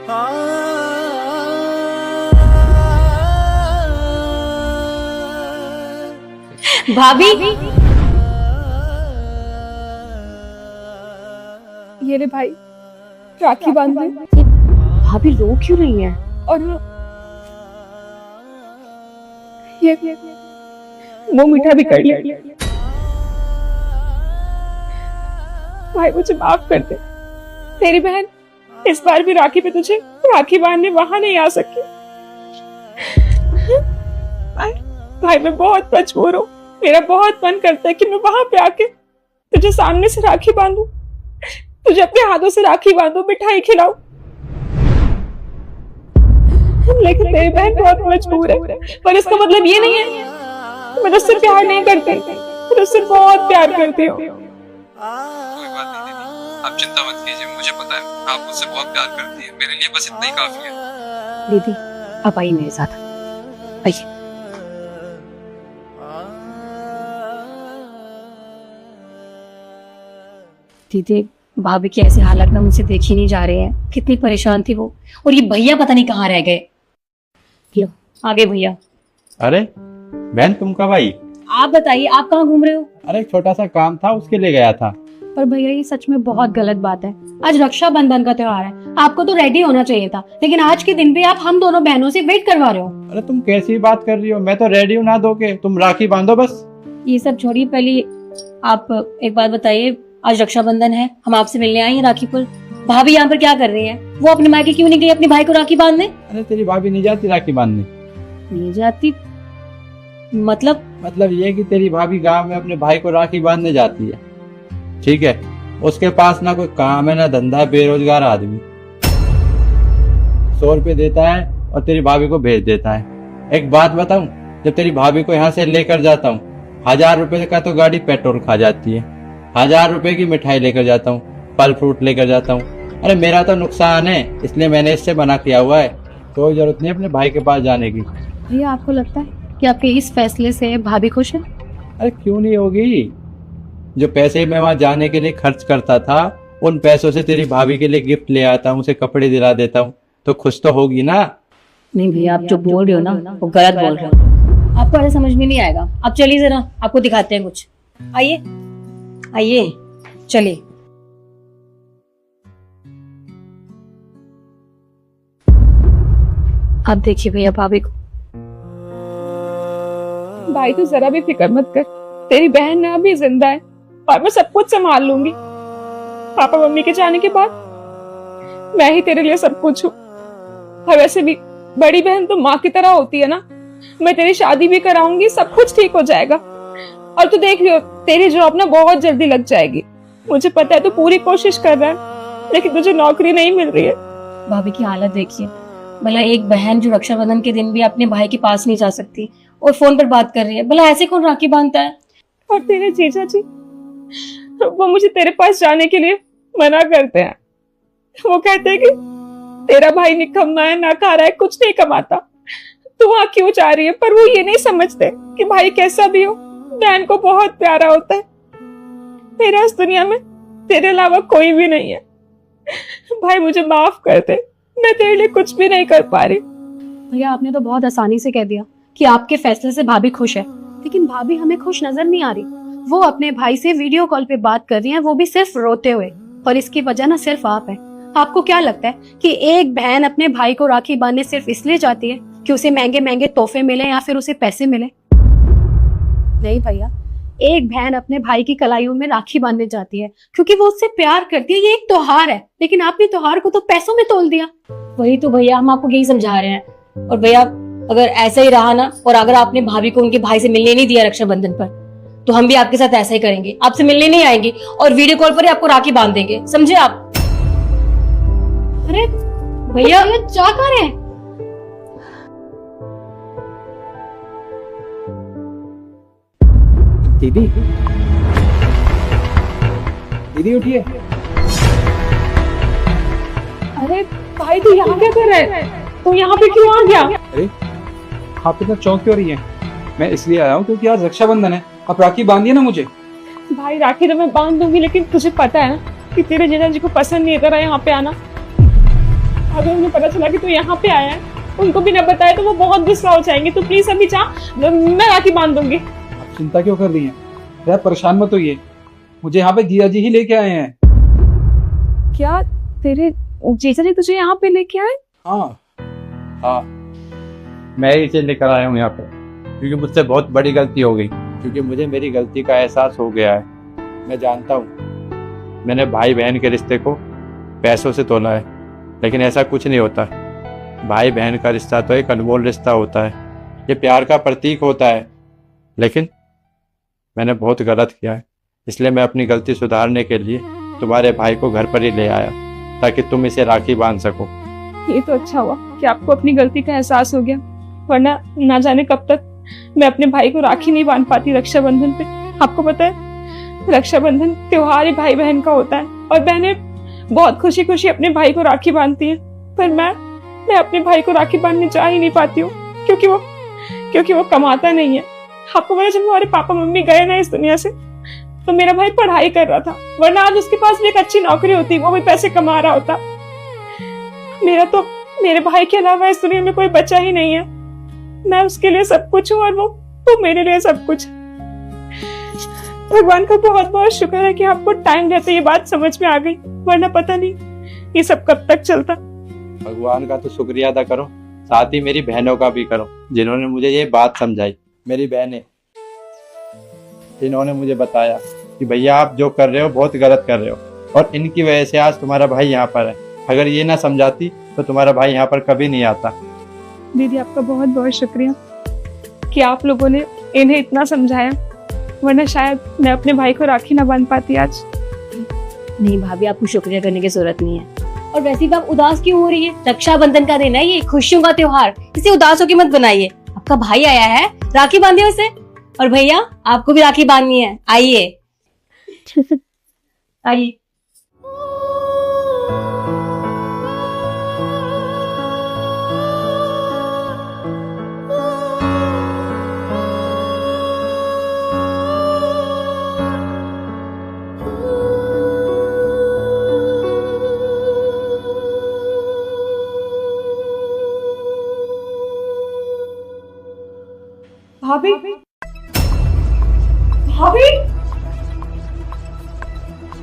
भाभी, ये रे भाई, राखी बांध दे। भाभी रो क्यों रही है? और ये वो मीठा भी कर ले। भाई मुझे माफ कर दे। तेरी बहन इस बार भी राखी पे तुझे राखी बांधने वहां नहीं आ सकी। भाई मैं बहुत मजबूर हूँ। मेरा बहुत मन करता है कि मैं वहां पे आके तुझे सामने से राखी बांधूं, तुझे अपने हाथों से राखी बांधूं, मिठाई खिलाऊं। लेकिन तेरी बहन बहुत मजबूर है। पर इसका मतलब ये नहीं है मैं तुझसे प्यार नहीं करती। मैं तुझसे बहुत प्यार करती हूँ। कोई बात नहीं दीदी, आप चिंता मत कीजिए, मुझे पता है आप मुझसे बहुत प्यार करती हैं। मेरे लिए बस इतना ही काफी है। दीदी आप आइए मेरे साथ, आइए। दीदी भाभी की ऐसी हालत में मुझसे देखी नहीं जा रहे हैं। कितनी परेशान थी वो। और ये भैया पता नहीं कहाँ रह गए। लो आगे भैया। अरे बहन तुम कब आई? आप बताइए, आप कहाँ घूम रहे हो? अरे एक छोटा सा काम था, उसके लिए गया था। पर भैया ये सच में बहुत गलत बात है। आज रक्षाबंधन का त्योहार है, आपको तो रेडी होना चाहिए था, लेकिन आज के दिन पे आप हम दोनों बहनों से वेट करवा रहे हो। अरे तुम कैसी बात कर रही हो? मैं तो रेडी हूँ ना धो के, तुम राखी बांधो बस। ये सब छोड़िए, पहले आप एक बात बताइए, आज रक्षाबंधन है, हम आपसे मिलने आए हैं राखी पर। भाभी यहाँ पर क्या कर रही है? वो अपने मायके क्यों नहीं गई अपने भाई को राखी बांधने? अरे तेरी भाभी नहीं जाती राखी बांधने। नहीं जाती मतलब ये कि तेरी भाभी गांव में अपने भाई को राखी बांधने जाती है, ठीक है? उसके पास ना कोई काम है ना धंधा है, बेरोजगार आदमी। 100 रुपए देता है और तेरी भाभी को भेज देता है। एक बात बताऊं, जब तेरी भाभी को यहाँ से लेकर जाता हूँ, 1000 रुपए का तो गाड़ी पेट्रोल खा जाती है, 1000 रुपए की मिठाई लेकर जाता हूँ, फल फ्रूट लेकर जाता हूँ। अरे मेरा तो नुकसान है, इसलिए मैंने इससे मना किया हुआ है। कोई जरूरत नहीं अपने भाई के पास जाने की। भैया आपको लगता है कि आपके इस फैसले से भाभी खुश है? अरे क्यों नहीं होगी? जो पैसे मैं वहां जाने के लिए खर्च करता था, उन पैसों से तेरी भाभी के लिए गिफ्ट ले आता हूँ, उसे कपड़े दिला देता हूँ, तो खुश तो होगी ना? नहीं भैया, आप जो बोल रहे हो ना वो गलत बोल रहे हो। आपको ऐसा समझ में नहीं आएगा। आप चलिए जरा, आपको दिखाते हैं कुछ। आइए आइए, चलिए। आप देखिए भैया भाभी को। भाई तू जरा भी फिक्र मत कर, तेरी बहन ना अभी जिंदा है और मैं सब कुछ संभाल लूंगी। पापा मम्मी के जाने के बाद मैं ही तेरे लिए सब कुछ हूँ। और वैसे भी बड़ी बहन तो माँ की तरह होती है ना। मैं तेरी शादी भी कराऊंगी, सब कुछ ठीक हो जाएगा। और तू देख लियो, तेरी जॉब ना बहुत जल्दी लग जाएगी। मुझे पता है तू पूरी कोशिश कर रहा है, लेकिन तुझे नौकरी नहीं मिल रही है। भाभी की हालत देखिए। भला एक बहन जो रक्षाबंधन के दिन भी अपने भाई के पास नहीं जा सकती और फोन पर बात कर रही है, भला ऐसे कौन राखी बांधता है? और तेरे जीजा जी, वो मुझे तेरे पास जाने के लिए मना करते हैं। वो कहते हैं कि तेरा भाई निकम्मा है, ना खा रहा है, कुछ नहीं कमाता, तू वहां क्यों जा रही है? पर वो ये नहीं समझते कि भाई कैसा भी हो, बहन को बहुत प्यारा होता है। मेरा इस दुनिया में तेरे अलावा कोई भी नहीं है। भाई मुझे माफ कर दे, मैं तेरे लिए कुछ भी नहीं कर पा रही। भैया आपने तो बहुत आसानी से कह दिया कि आपके फैसले से भाभी खुश है, लेकिन भाभी हमें खुश नजर नहीं आ रही। वो अपने भाई से वीडियो कॉल पे बात कर रही हैं, वो भी सिर्फ रोते हुए। और इसकी वजह ना सिर्फ आप है। आपको क्या लगता है कि एक बहन अपने भाई को राखी बांधने सिर्फ इसलिए जाती है कि उसे महंगे महंगे तोहफे मिले या फिर उसे पैसे मिले? नहीं भैया, एक बहन अपने भाई की कलाइयों में राखी बांधने जाती है क्योंकि वो उससे प्यार करती है। ये एक त्योहार है, लेकिन आपने त्योहार को तो पैसों में तोल दिया। वही तो भैया, हम आपको यही समझा रहे हैं। और भैया अगर ऐसा ही रहा ना, और अगर आपने भाभी को उनके भाई से मिलने नहीं दिया रक्षाबंधन पर, तो हम भी आपके साथ ऐसा ही करेंगे। आपसे मिलने नहीं आएंगे और वीडियो कॉल पर ही आपको राखी बांध देंगे, समझे आप? अरे भैया जा कर रहे हैं? दीदी, दीदी उठिए। अरे भाई तू यहाँ क्या कर रहा है? तू यहाँ पे क्यों आ गया? अरे आप इतना चौंक क्यों रही हैं? मैं इसलिए आया हूँ क्योंकि आज रक्षाबंधन है, आप राखी बांधिए ना मुझे। भाई राखी तो मैं बांध दूंगी, लेकिन तुझे पता है ना कि तेरे जीजा जी को पसंद नहीं है तेरा यहाँ पे आना। अगर उन्हें पता चला कि तू यहाँ पे आया है, उनको भी न बताया तो वो बहुत गुस्सा हो जाएंगे। तो प्लीज अभी जा, मैं राखी बांध दूंगी। आप चिंता क्यों कर रही हैं? यार परेशान मत होइए, मुझे यहाँ पे जिया जी ही लेके आए हैं। क्या तेरे जीजा जी तुझे यहाँ पे लेके आए? हाँ, मैं ही इसे लेकर आया हूँ यहाँ पे, क्योंकि मुझसे बहुत बड़ी गलती हो गई। क्योंकि मुझे मेरी गलती का एहसास हो गया है। मैं जानता हूँ मैंने भाई बहन के रिश्ते को पैसों से तोला है, लेकिन ऐसा कुछ नहीं होता। भाई बहन का रिश्ता तो एक अनमोल रिश्ता होता है, ये प्यार का प्रतीक होता है। लेकिन मैंने बहुत गलत किया है, इसलिए मैं अपनी गलती सुधारने के लिए तुम्हारे भाई को घर पर ही ले आया, ताकि तुम इसे राखी बांध सको। ये तो अच्छा हुआ कि आपको अपनी गलती का एहसास हो गया, वरना ना जाने कब तक मैं अपने भाई को राखी नहीं बांध पाती रक्षाबंधन पे। आपको पता है रक्षाबंधन त्योहार ही भाई बहन का होता है, और बहनें बहुत खुशी खुशी अपने भाई को राखी बांधती हैं। पर मैं अपने भाई को राखी बांधने जा ही नहीं पाती हूँ, क्योंकि वो कमाता नहीं है। आपको पता, जब हमारे पापा मम्मी गए ना इस दुनिया से, तो मेरा भाई पढ़ाई कर रहा था, वरना आज उसके पास भी एक अच्छी नौकरी होती, वो भी पैसे कमा रहा होता। मेरे भाई के अलावा इस दुनिया में कोई बच्चा ही नहीं है। मैं उसके लिए सब कुछ हूँ, और वो मेरे लिए सब कुछ। भगवान का बहुत बहुत शुक्र है कि आपको टाइम रहते ये बात समझ में आ गई, वरना पता नहीं ये सब कब तक चलता। भगवान का तो शुक्रिया अदा करो, साथ ही मेरी बहनों का भी करो, जिन्होंने मुझे ये बात समझाई। मेरी बहनें, इन्होंने मुझे बताया कि भैया आप जो कर रहे हो बहुत गलत कर रहे हो, और इनकी वजह से आज तुम्हारा भाई यहाँ पर है। अगर ये ना समझाती तो तुम्हारा भाई यहाँ पर कभी नहीं आता। दीदी, आपका बहुत बहुत शुक्रिया कि आप लोगों ने इन्हें इतना समझाया, वरना शायद मैं अपने भाई को राखी ना बांध पाती आज। नहीं भाभी, आपको शुक्रिया करने की जरूरत नहीं है। और वैसे भी आप उदास क्यों हो रही है? रक्षाबंधन का दिन है, ये खुशियों का त्योहार, इसे उदास होकर मत बनाइए। आपका भाई आया है, राखी बांधिए उसे। और भैया, आपको भी राखी बांधनी है, आइए आइए। भाभी, भाभी,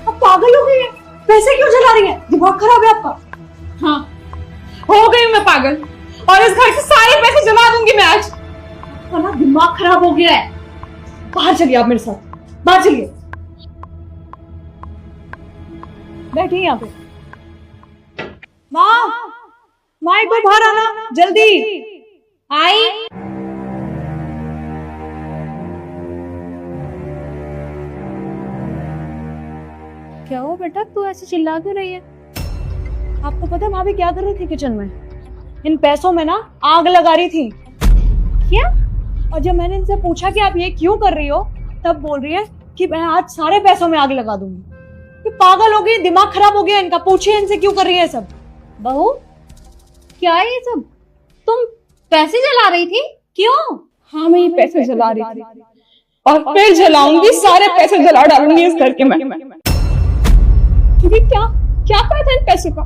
आप पागल हो गई हैं? पैसे क्यों जला रही हैं? दिमाग खराब है आपका? हाँ, हो गई मैं पागल, और इस घर के सारे पैसे जला दूंगी मैं आज। आपका ना दिमाग खराब हो गया है। बाहर चलिए आप मेरे साथ, बाहर चलिए। बैठिए यहाँ पे। माँ एक बार बाहर आना, जल्दी। आई। क्या हो बेटा, तू ऐसे चिल्ला क्यों रही है? आपको पता है भाभी क्या कर रही थी किचन में? इन पैसों में ना आग लगा रही थी। क्या? और जब मैंने इनसे पूछा कि आप ये क्यों कर रही हो, तब बोल रही है कि मैं आज सारे पैसों में आग लगा दूंगी। ये पागल हो गई, दिमाग खराब हो गया इनका। पूछिए इनसे क्यों कर रही है सब। बहू, क्या है ये सब? तुम पैसे जला रही थी? क्यों? हाँ, मैं ये पैसे जला रही थी, और फिर जलाऊंगी, सारे पैसे जला डालूंगी इस घर के मैं। क्योंकि क्या फायदा इन पैसों का,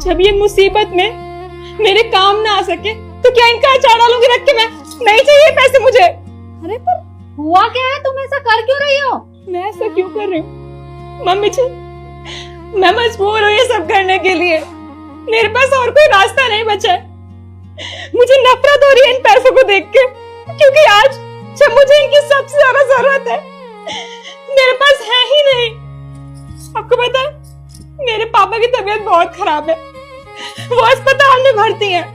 जब ये मुसीबत में मेरे काम ना आ सके तो क्या इनका अचार डालूंगी रख के मैं? नहीं चाहिए पैसे मुझे। अरे पर हुआ क्या है? तुम ऐसा कर क्यों रही हो? मैं ऐसा क्यों कर रही हूँ मम्मी जी? मैं मजबूर हूँ ये सब करने के लिए, मेरे पास और कोई रास्ता नहीं बचा है। मुझे नफरत हो रही है इन पैसों को देख के, क्योंकि आज जब मुझे इनकी सबसे ज्यादा जरूरत है, मेरे पास है ही नहीं। आपको पता है मेरे पापा की तबीयत बहुत खराब है, वो अस्पताल में भर्ती हैं।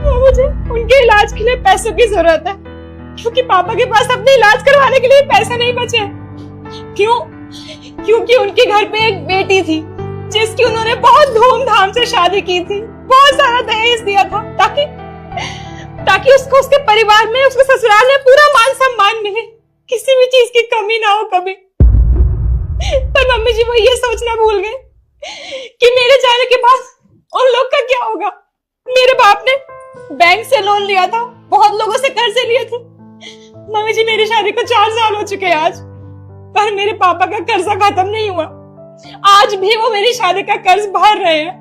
वो मुझे उनके इलाज के लिए पैसों की जरूरत है, क्योंकि पापा के पास अपने इलाज करवाने के लिए पैसे नहीं बचे। क्योंकि उनके घर पे एक बेटी थी जिसकी उन्होंने बहुत धूमधाम से शादी की थी, बहुत सारा दहेज दिया था, ताकि उसको उसके परिवार में, उसके ससुराल में पूरा मान सम्मान मिले, किसी भी चीज की कमी ना हो कभी। पर मम्मी जी वो ये सोचना भूल गए कि मेरे जाने के बाद उन लोग का क्या होगा। मेरे बाप ने बैंक से लोन लिया था, बहुत लोगों से कर्जे लिए थे। मम्मी जी मेरी शादी को 4 साल हो चुके हैं आज, पर मेरे पापा का कर्जा खत्म नहीं हुआ। आज भी वो मेरी शादी का कर्ज भर रहे हैं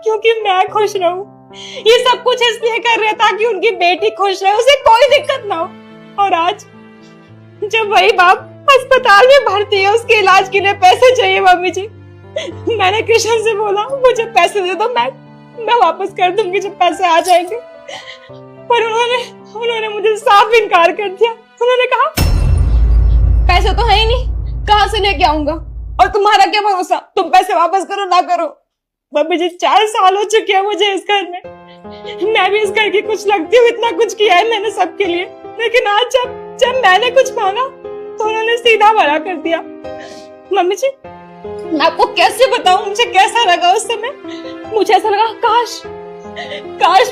क्योंकि मैं खुश रहूं। ये सब कुछ इसलिए कर रहे हैं ताकि उनकी बेटी खुश रहे, उसे कोई दिक्कत ना हो। और आज जब वही बाप अस्पताल में भर्ती है, उसके इलाज के लिए पैसे चाहिए मम्मी जी, मैंने कृष्ण से बोला मुझे पैसे दे दो, मैं वापस कर दूंगी जब पैसे आ जाएंगे। पर उन्होंने मुझे साफ इनकार कर दिया। उन्होंने कहा पैसे तो है ही नहीं, कहां से लेके आऊंगा, और तुम्हारा क्या भरोसा, तुम पैसे वापस करो ना करो। मम्मी जी 4 साल हो चुके हैं मुझे इस घर में, मैं भी इस घर की कुछ लगती हूँ, इतना कुछ किया है मैंने सबके लिए, लेकिन आज जब मैंने कुछ मांगा तो उन्होंने सीधा मना कर दिया। मम्मी जी मैं आपको कैसे बताऊं मुझे कैसा लगा उस समय। मुझे ऐसा लगा काश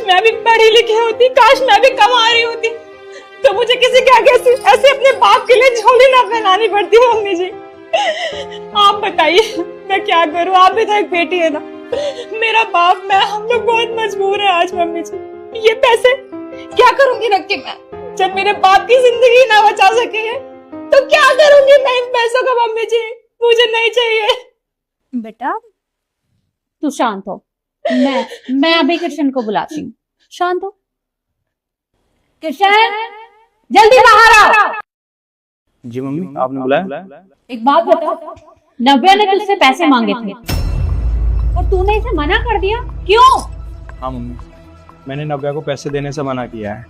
मैं भी पढ़ी लिखी होती, काश मैं भी कमा रही होती, तो मुझे किसी के आगे ऐसे अपने बाप के लिए झोली ना पहनानी पड़ती। मम्मी जी आप बताइए मैं क्या करूं, आप भी तो एक बेटी है ना, मेरा बाप मैं हम लोग बहुत मजबूर है आज। मम्मी जी ये पैसे क्या करूंगी रख के मैं, जब मेरे बाप की जिंदगी ना बचा सके है तो क्या करूंगी मैं इन पैसों का। मम्मी जी मुझे नहीं चाहिए। बेटा तू शांत हो, मैं अभी कृष्ण को बुलाती हूँ। शांत हो कृष्ण, जल्दी बाहर आओ। जी मम्मी आपने बुलाया? एक बात बता, नव्या ने तुझसे पैसे मांगे थे और तूने इसे मना कर दिया, क्यों? हाँ मम्मी, मैंने नव्या को पैसे देने से मना किया है।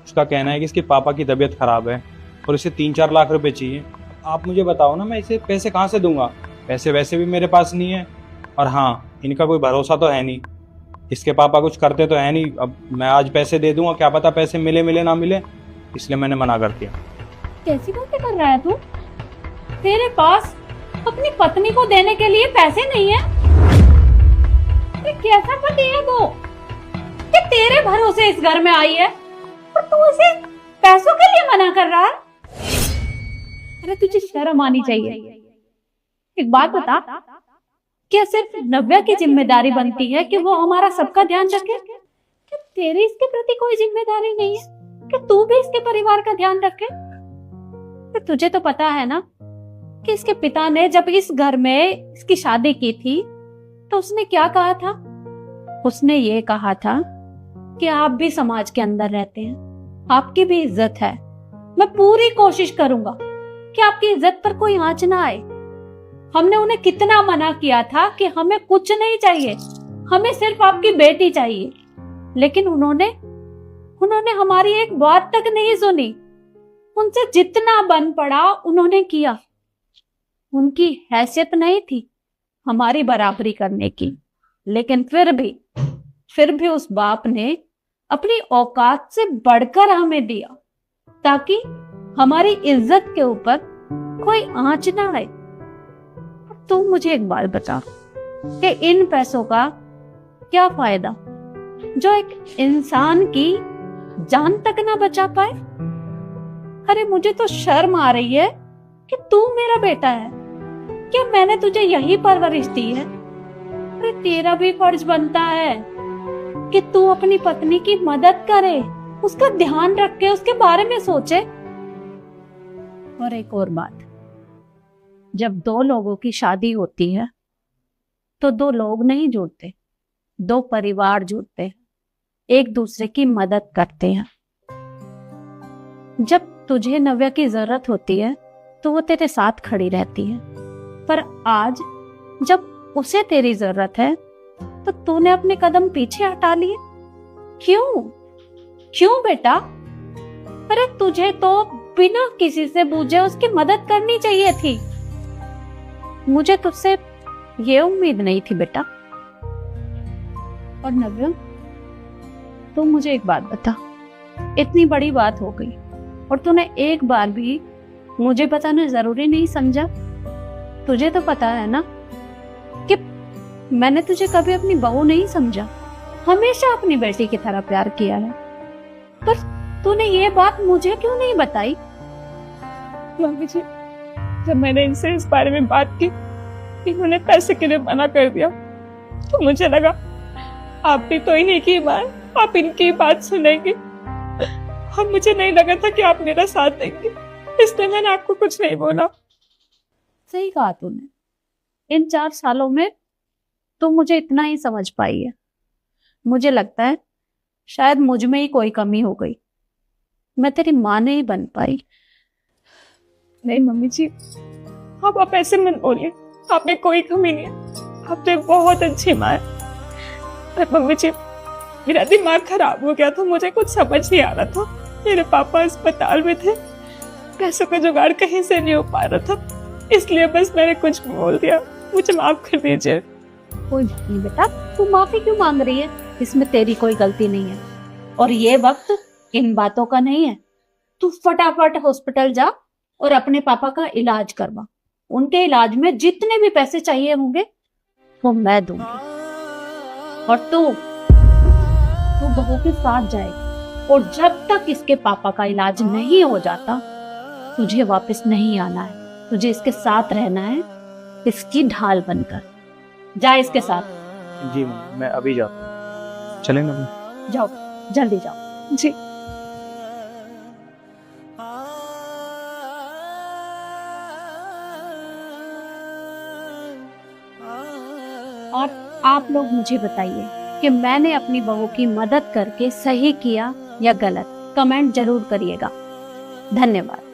उसका कहना है कि इसके पापा की तबीयत खराब है और इसे 3-4 लाख रुपए चाहिए। आप मुझे बताओ ना, मैं इसे पैसे कहाँ से दूंगा? पैसे वैसे भी मेरे पास नहीं है, और हाँ इनका कोई भरोसा तो है नहीं, इसके पापा कुछ करते तो है नहीं। अब मैं आज पैसे दे दूंगा, क्या पता पैसे मिले ना मिले, इसलिए मैंने मना कर दिया। कैसी बातें कर रहा है तू? तेरे पास अपनी पत्नी को देने के लिए पैसे नहीं है? ये कैसा पति है तू कि तेरे भरोसे इस घर में आई है और तू उसे पैसों के लिए मना कर रहा है? अरे तुझे शर्म आनी चाहिए। एक बात बता, क्या सिर्फ नव्या की जिम्मेदारी बनती है कि वो हमारा सबका ध्यान रखे? क्या तेरी इसके प्रति कोई जिम्मेदारी नहीं है कि तू भी इसके परिवार का ध्यान रखे? तुझे तो पता है ना कि इसके पिता ने जब इस घर में इसकी शादी की थी तो उसने क्या कहा था? उसने ये कहा था कि आप भी समाज के अंदर रहते हैं, आपकी भी इज्जत है, मैं पूरी कोशिश करूंगा कि आपकी इज्जत पर कोई आंच ना आए। हमने उन्हें कितना मना किया था कि हमें कुछ नहीं चाहिए, हमें सिर्फ आपकी बेटी चाहिए, लेकिन उन्होंने हमारी एक बात तक नहीं सुनी। उनसे जितना बन पड़ा उन्होंने किया। उनकी हैसियत नहीं थी हमारी बराबरी करने की, लेकिन फिर भी उस बाप ने अपनी औकात से बढ़कर हमें दिया ताकि हमारी इज्जत के ऊपर कोई आंच ना आए। तू मुझे एक बात बता कि इन पैसों का क्या फायदा जो एक इंसान की जान तक ना बचा पाए? अरे मुझे तो शर्म आ रही है कि तू मेरा बेटा है, क्या मैंने तुझे यही परवरिश दी है? अरे तेरा भी फर्ज बनता है कि तू अपनी पत्नी की मदद करे, उसका ध्यान रखे, उसके बारे में सोचे। और एक और बात, जब 2 लोगों की शादी होती है तो 2 लोग नहीं जुड़ते, 2 परिवार जुड़ते हैं, एक दूसरे की मदद करते हैं। जब तुझे नव्या की जरूरत होती है तो वो तेरे साथ खड़ी रहती है, पर आज जब उसे तेरी जरूरत है तो तूने अपने कदम पीछे हटा लिए। क्यों बेटा? अरे तुझे तो बिना किसी से पूछे उसकी मदद करनी चाहिए थी। मुझे तुझसे ये उम्मीद नहीं थी बेटा। और नव्या, तू मुझे एक बात बता, इतनी बड़ी बात हो गई और तूने एक बार भी मुझे बताना जरूरी नहीं समझा? तुझे तो पता है ना कि मैंने तुझे कभी अपनी बहू नहीं समझा, हमेशा अपनी बेटी की तरह प्यार किया है। पर तूने ये बात मुझे क्यों नहीं बताई? मम्मी जी जब मैंने इनसे इस बारे में बात की, इन्होंने पैसे के लिए मना कर दिया, तो मुझे लगा आप भी तो इन्हीं की बात, आप इनकी बात सुनेंगे, और मुझे नहीं लगा था कि आप मेरा साथ देंगे, इसलिए मैंने आपको कुछ नहीं बोला। सही कहा तूने, इन 4 सालों में तू मुझे इतना ही समझ पाई है। मुझे लगता है शायद मुझ में ही कोई कमी हो गई, मैं तेरी माँ नहीं बन पाई। नहीं मम्मी जी, आप ऐसे मत बोलिए, आप में कोई कमी नहीं है, आप तो एक बहुत अच्छी माँ है। पर मम्मी जी, मेरा दिमाग खराब हो गया था, मुझे कुछ समझ नहीं आ रहा था। मेरे पापा अस्पताल में थे, पैसों का जुगाड़ कहीं से नहीं हो पा रहा था, इसलिए बस मैंने कुछ बोल दिया, मुझे माफ कर दीजिए। कोई बात नहीं बेटा, तू माफी क्यों मांग रही है? इसमें तेरी कोई गलती नहीं है और ये वक्त इन बातों का नहीं है। तू फटाफट हॉस्पिटल जा और अपने पापा का इलाज करवा। उनके इलाज में जितने भी पैसे चाहिए होंगे वो मैं दूंगी। और तू बहू के साथ जाएगी और जब तक इसके पापा का इलाज नहीं हो जाता तुझे वापस नहीं आना है। तुझे इसके साथ रहना है, इसकी ढाल बनकर। जा इसके साथ। जी मम्मी, मैं अभी जाता हूँ। चलेंगे मम्मी? जाओ, जल्दी जाओ। जी। और आप लोग मुझे बताइए कि मैंने अपनी बहू की मदद करके सही किया या गलत। कमेंट जरूर करिएगा। धन्यवाद।